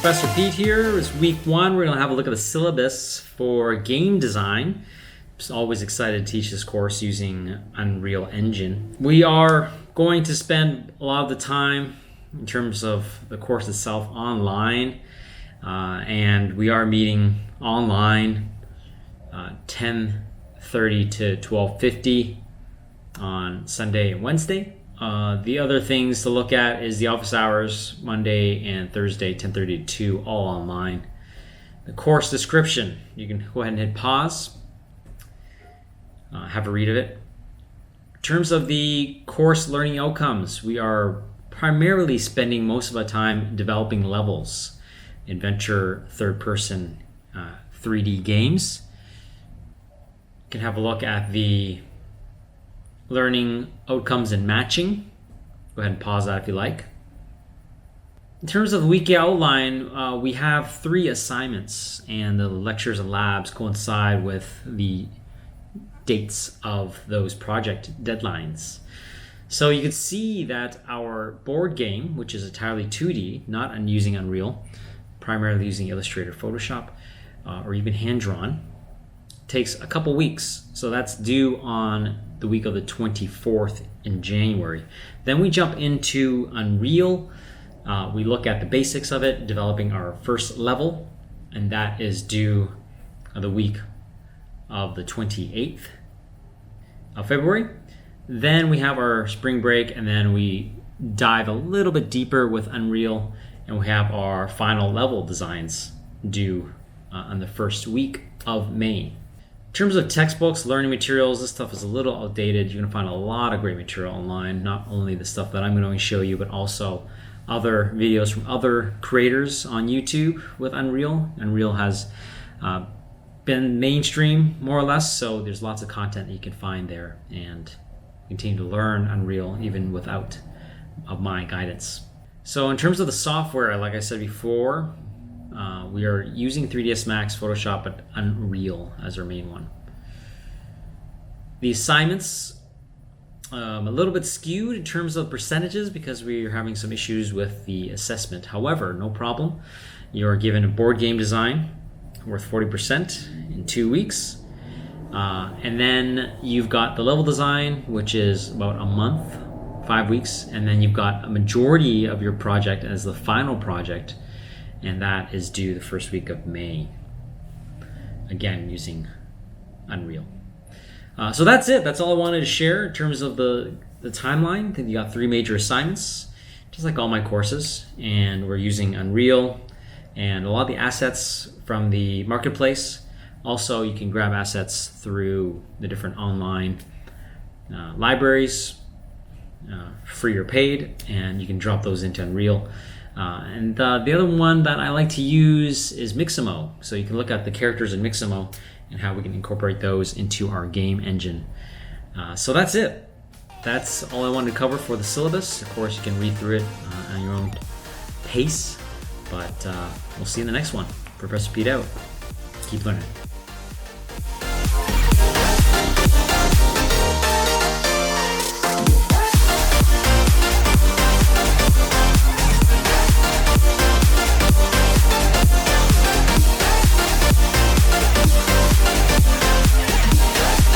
Professor Pete here. It's week one. We're going to have a look at the syllabus for game design. I'm always excited to teach this course using Unreal Engine. We are going to spend a lot of the time in terms of the course itself online, and we are meeting online 10:30 to 12:50 on Sunday and Wednesday. The other things to look at is the office hours, Monday and Thursday, 10:30 to 2, all online. The course description, you can go ahead and hit pause, have a read of it. In terms of the course learning outcomes, we are primarily spending most of our time developing levels, adventure, third-person 3D games. You can have a look at the learning outcomes and matching. Go ahead and pause that if you like. In terms of the weekly outline, we have 3 assignments, and the lectures and labs coincide with the dates of those project deadlines. So you can see that our board game, which is entirely 2D, not using Unreal, primarily using Illustrator, Photoshop, or even hand-drawn, takes a couple weeks. So that's due on the week of the 24th in January. Then we jump into Unreal. We look at the basics of it, developing our first level, and that is due the week of the 28th of February. Then we have our spring break, and then we dive a little bit deeper with Unreal, and we have our final level designs due on the first week of May. In terms of textbooks, learning materials, this stuff is a little outdated. You're going to find a lot of great material online, not only the stuff that I'm going to show you, but also other videos from other creators on YouTube with Unreal. Unreal has been mainstream, more or less, so there's lots of content that you can find there and continue to learn Unreal even without my guidance. So in terms of the software, like I said before, we are using 3ds Max, Photoshop, but Unreal as our main one. The assignments, a little bit skewed in terms of percentages because we are having some issues with the assessment. However, no problem. You're given a board game design worth 40% in 2 weeks. And then you've got the level design, which is about a month, 5 weeks. And then you've got a majority of your project as the final project, and that is due the first week of May, again using Unreal. So that's it. That's all I wanted to share in terms of the timeline. I think you got 3 major assignments, just like all my courses, and we're using Unreal and a lot of the assets from the marketplace. Also, you can grab assets through the different online libraries, free or paid, and you can drop those into Unreal. And the other one that I like to use is Mixamo. So you can look at the characters in Mixamo and how we can incorporate those into our game engine. So that's it. That's all I wanted to cover for the syllabus. Of course, you can read through it on your own pace, but we'll see you in the next one. Professor Pete out. Keep learning.